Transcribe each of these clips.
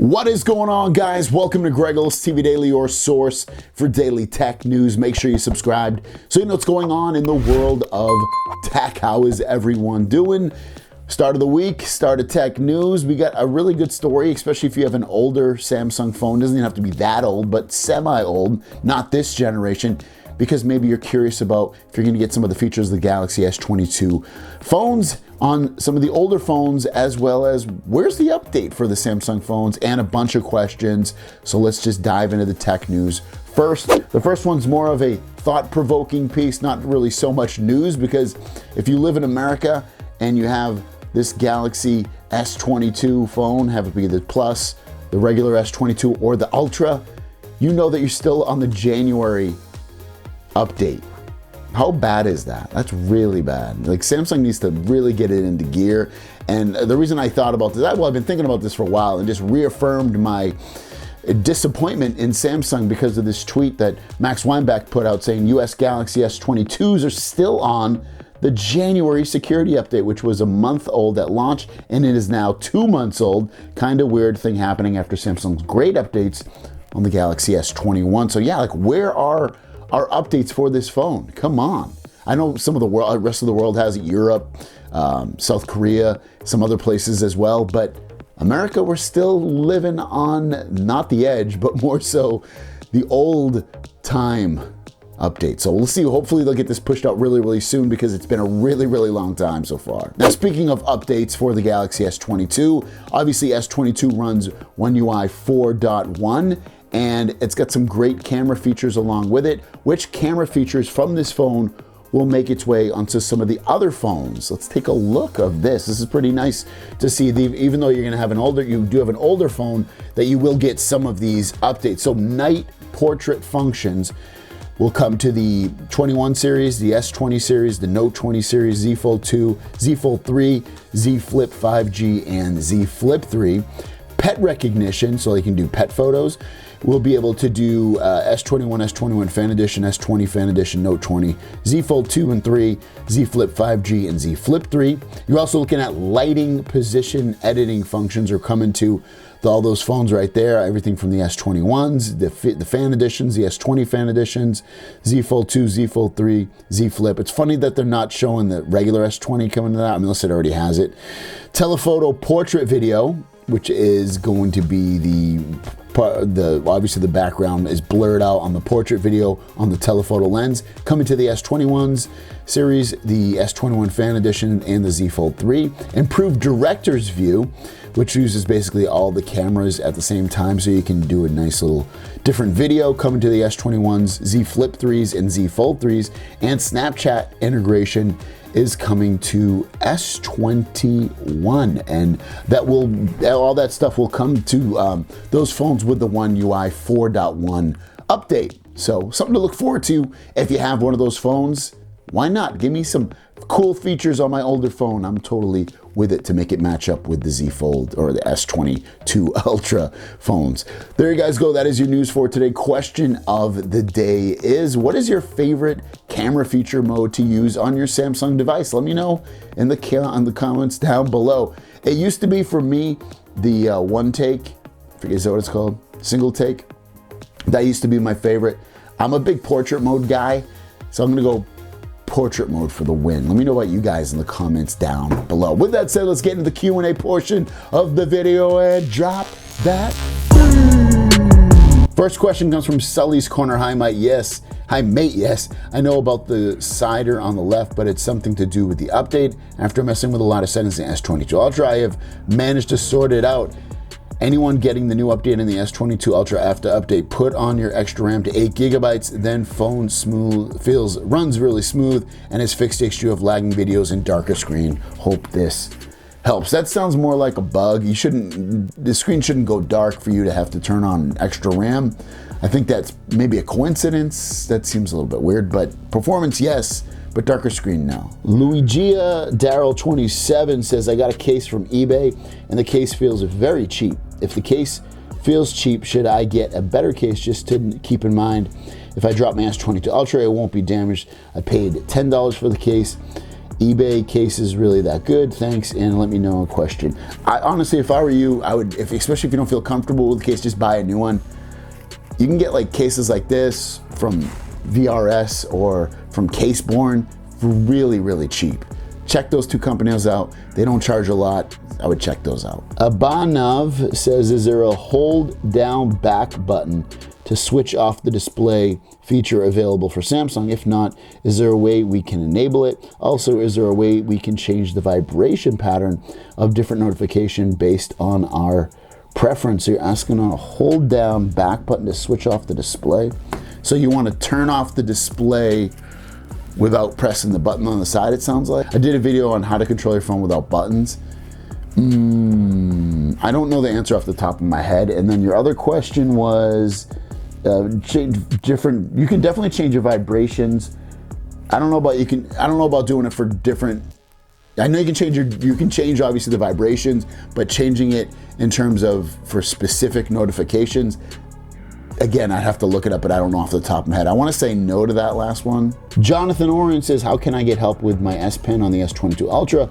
What is going on, guys? Welcome to Greggles TV Daily, your source for daily tech news. Make sure you subscribed so you know what's going on in the world of tech. How is everyone doing? Start of the week, start of tech news. We got a really good story, especially if you have an older Samsung phone. Doesn't even have to be that old, but semi-old, not this generation, because maybe you're curious about if you're going to get some of the features of the Galaxy S22 phones on some of the older phones, as well as where's the update for the Samsung phones, and a bunch of questions. So let's just dive into the tech news. The first one's more of a thought-provoking piece, not really so much news, because if you live in America and you have this Galaxy S22 phone, have it be the Plus, the regular S22, or the Ultra, you know that you're still on the January update. How bad is that? That's really bad. Like, Samsung needs to really get it into gear. And the reason I thought about this, I've been thinking about this for a while and just reaffirmed my disappointment in Samsung because of this tweet that Max Weinbach put out saying US Galaxy S22s are still on the January security update, which was a month old at launch, and it is now 2 months old. Kind of weird thing happening after Samsung's great updates on the Galaxy S21. So yeah, like, where are our updates for this phone? Come on. I know some of the rest of the world has it, Europe, South Korea, some other places as well, but America, we're still living on not the edge, but more so the old time update. So we'll see. Hopefully they'll get this pushed out really, really soon, because it's been a really, really long time so far. Now, speaking of updates for the Galaxy S22, obviously S22 runs One UI 4.1, and it's got some great camera features along with it. Which camera features from this phone will make its way onto some of the other phones? Let's take a look of this. This is pretty nice to see. Even though you're going to have you do have an older phone, that you will get some of these updates. So night portrait functions will come to the 21 series, the S20 series, the Note 20 series, Z Fold 2, Z Fold 3, Z Flip 5G, and Z Flip 3. Pet recognition, so they can do pet photos. We'll be able to do S21, S21 Fan Edition, S20 Fan Edition, Note 20, Z Fold 2 and 3, Z Flip 5G, and Z Flip 3. You're also looking at lighting position editing functions are coming to all those phones right there. Everything from the S21s, the Fan Editions, the S20 Fan Editions, Z Fold 2, Z Fold 3, Z Flip. It's funny that they're not showing the regular S20 coming to that, unless it already has it. Telephoto portrait video, which is going to be obviously the background is blurred out on the portrait video on the telephoto lens, coming to the S21s series, the S21 Fan Edition, and the Z Fold 3. Improved director's view, which uses basically all the cameras at the same time, so you can do a nice little different video, coming to the S21s, Z Flip 3s, and Z Fold 3s. And Snapchat integration is coming to S21, and all that stuff will come to those phones with the One UI 4.1 update. So something to look forward to if you have one of those phones. Why not? Give me some cool features on my older phone. I'm totally with it to make it match up with the Z Fold or the S22 Ultra phones. There you guys go. That is your news for today. Question of the day is, what is your favorite camera feature mode to use on your Samsung device? Let me know in the comments down below. It used to be for me the one take. I forget, is that what it's called? Single take. That used to be my favorite. I'm a big portrait mode guy, so I'm gonna go portrait mode for the win. Let me know what you guys in the comments down below. With that said, let's get into the Q&A portion of the video and drop that. First question comes from Sully's Corner. Hi, mate. Yes. I know about the cider on the left, but it's something to do with the update. After messing with a lot of settings in S22 Ultra, I have managed to sort it out. Anyone getting the new update in the S22 Ultra after update, put on your extra RAM to 8 gigabytes, then phone runs really smooth, and is fixed the issue of lagging videos and darker screen. Hope this helps. That sounds more like a bug. The screen shouldn't go dark for you to have to turn on extra RAM. I think that's maybe a coincidence. That seems a little bit weird, but performance, yes, but darker screen, no. Luigia Daryl 27 says, I got a case from eBay and the case feels very cheap. If the case feels cheap, should I get a better case? Just to keep in mind, if I drop my S22 Ultra, it won't be damaged. I paid $10 for the case eBay case is really that good. Thanks, and let me know a question. Honestly, if I were you, I would, especially if you don't feel comfortable with the case, just buy a new one. You can get like cases like this from VRS or from Caseborn for really, really cheap. Check those two companies out. They don't charge a lot. I would check those out. Abanav says, is there a hold down back button to switch off the display feature available for Samsung? If not, is there a way we can enable it? Also, is there a way we can change the vibration pattern of different notification based on our preference? So you're asking on a hold down back button to switch off the display. So you want to turn off the display without pressing the button on the side, it sounds like. I did a video on how to control your phone without buttons. I don't know the answer off the top of my head. And then your other question was, you can definitely change your vibrations. I don't know about doing it for different. I know you can change obviously the vibrations, but changing it in terms of for specific notifications, again, I'd have to look it up, but I don't know off the top of my head. I want to say no to that last one. Jonathan Oren says, how can I get help with my S Pen on the S22 Ultra?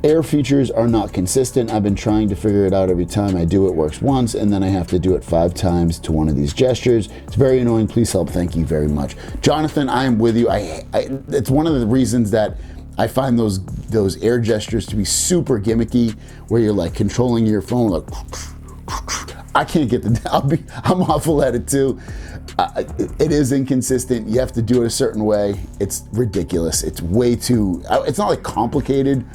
Air features are not consistent. I've been trying to figure it out every time I do it works once, and then I have to do it 5 times to one of these gestures. It's very annoying. Please help. Thank you very much. Jonathan, I am with you. It's one of the reasons that I find those air gestures to be super gimmicky, where you're like controlling your phone like, I can't get I'm awful at it too. It is inconsistent. You have to do it a certain way. It's ridiculous. It's way too, it's not like complicated,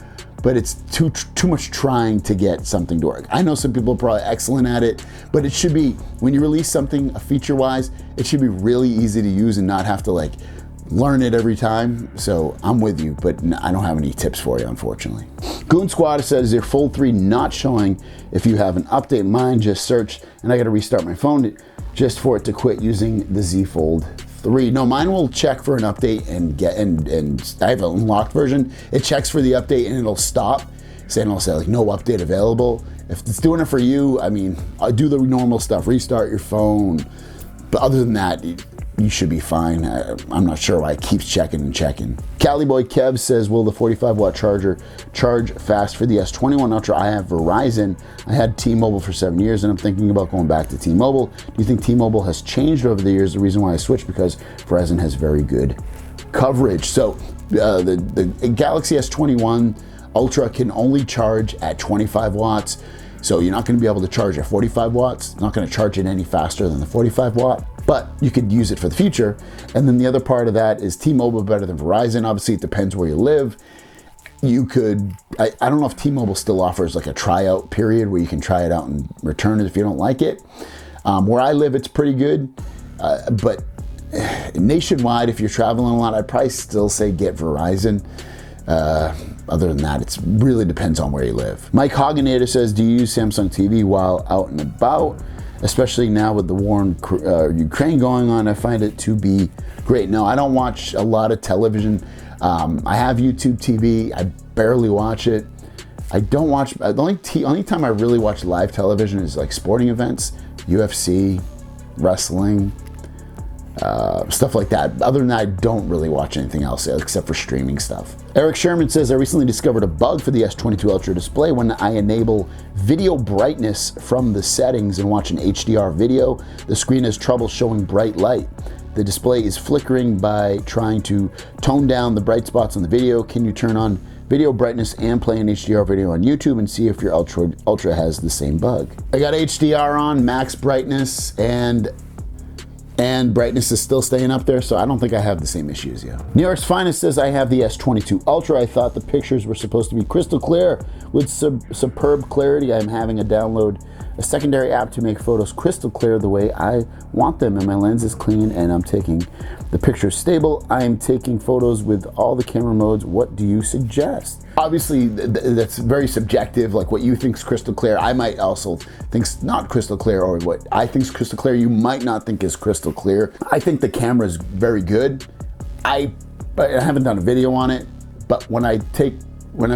but it's too much trying to get something to work. I know some people are probably excellent at it, but it should be, when you release something feature-wise, it should be really easy to use and not have to like learn it every time. So I'm with you, but I don't have any tips for you, unfortunately. Goon Squad says, is your Fold 3 not showing if you have an update? Mine just searched and I got to restart my phone just for it to quit using the Z Fold 3. No, mine will check for an update and I have an unlocked version. It checks for the update and it'll stop, saying it'll say like no update available. If it's doing it for you, I mean, I do the normal stuff, restart your phone. But other than that, you should be fine. I'm not sure why it keeps checking and checking. Caliboy Kev says, will the 45-watt charger charge fast for the S21 Ultra? I have Verizon. I had T-Mobile for 7 years and I'm thinking about going back to T-Mobile. Do you think T-Mobile has changed over the years? The reason why I switched, because Verizon has very good coverage. So the Galaxy S21 Ultra can only charge at 25 watts. So you're not going to be able to charge at 45 watts. Not going to charge it any faster than the 45 watt, but you could use it for the future. And then the other part of that is T-Mobile better than Verizon. Obviously, it depends where you live. You could, I don't know if T-Mobile still offers like a tryout period where you can try it out and return it if you don't like it. Where I live, it's pretty good. But nationwide, if you're traveling a lot, I'd probably still say get Verizon. Other than that, it really depends on where you live. Mike Hoganator says, do you use Samsung TV while out and about? Especially now with the war in Ukraine going on, I find it to be great. No, I don't watch a lot of television. I have YouTube TV. I barely watch it. I don't watch, the only time I really watch live television is like sporting events, UFC, wrestling, stuff like that. Other than that, I don't really watch anything else except for streaming stuff. Eric Sherman says, I recently discovered a bug for the S22 Ultra display. When I enable video brightness from the settings and watch an HDR video, the screen has trouble showing bright light. The display is flickering by trying to tone down the bright spots on the video. Can you turn on video brightness and play an HDR video on YouTube and see if your Ultra has the same bug? I got HDR on, max brightness, and brightness is still staying up there, so I don't think I have the same issues yet. New York's Finest says, I have the S22 Ultra. I thought the pictures were supposed to be crystal clear with superb clarity. I'm having to download a secondary app to make photos crystal clear the way I want them, and my lens is clean and I'm taking the pictures stable. I am taking photos with all the camera modes. What do you suggest? Obviously, that's very subjective, like what you think is crystal clear. I might also think it's not crystal clear, or what I think is crystal clear, you might not think is crystal clear. I think the camera is very good. I haven't done a video on it, but when I've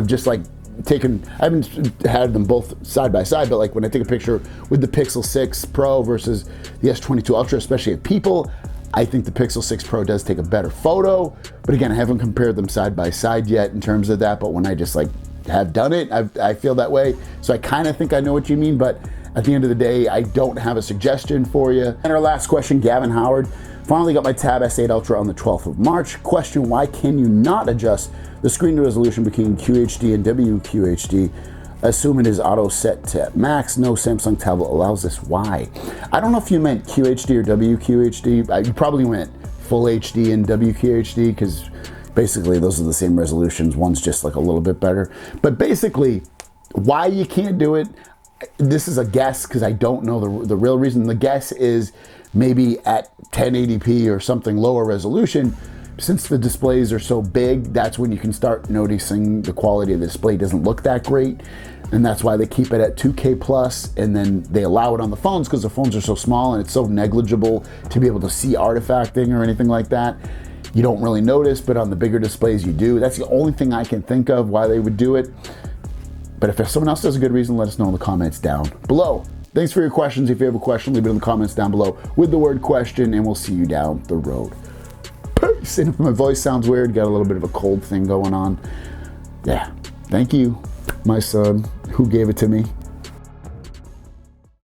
just like taken, I haven't had them both side by side, but like when I take a picture with the Pixel 6 Pro versus the S22 Ultra, especially of people, I think the Pixel 6 Pro does take a better photo, but again, I haven't compared them side by side yet in terms of that, but when I just like have done it, I feel that way. So I kind of think I know what you mean, but at the end of the day, I don't have a suggestion for you. And our last question, Gavin Howard. Finally got my Tab S8 Ultra on the 12th of March. Question, why can you not adjust the screen resolution between QHD and WQHD? Assume it is auto set to max. No Samsung tablet allows this. Why? I don't know if you meant QHD or WQHD. You probably meant full HD and WQHD because basically those are the same resolutions. One's just like a little bit better. But basically, why you can't do it, this is a guess because I don't know the real reason. The guess is maybe at 1080p or something lower resolution, since the displays are so big, that's when you can start noticing the quality of the display doesn't look that great. And that's why they keep it at 2K plus, and then they allow it on the phones because the phones are so small and it's so negligible to be able to see artifacting or anything like that. You don't really notice, but on the bigger displays you do. That's the only thing I can think of why they would do it. But if someone else has a good reason, let us know in the comments down below. Thanks for your questions. If you have a question, leave it in the comments down below with the word question, and we'll see you down the road. Peace. And if my voice sounds weird, got a little bit of a cold thing going on. Yeah, thank you, my son, who gave it to me.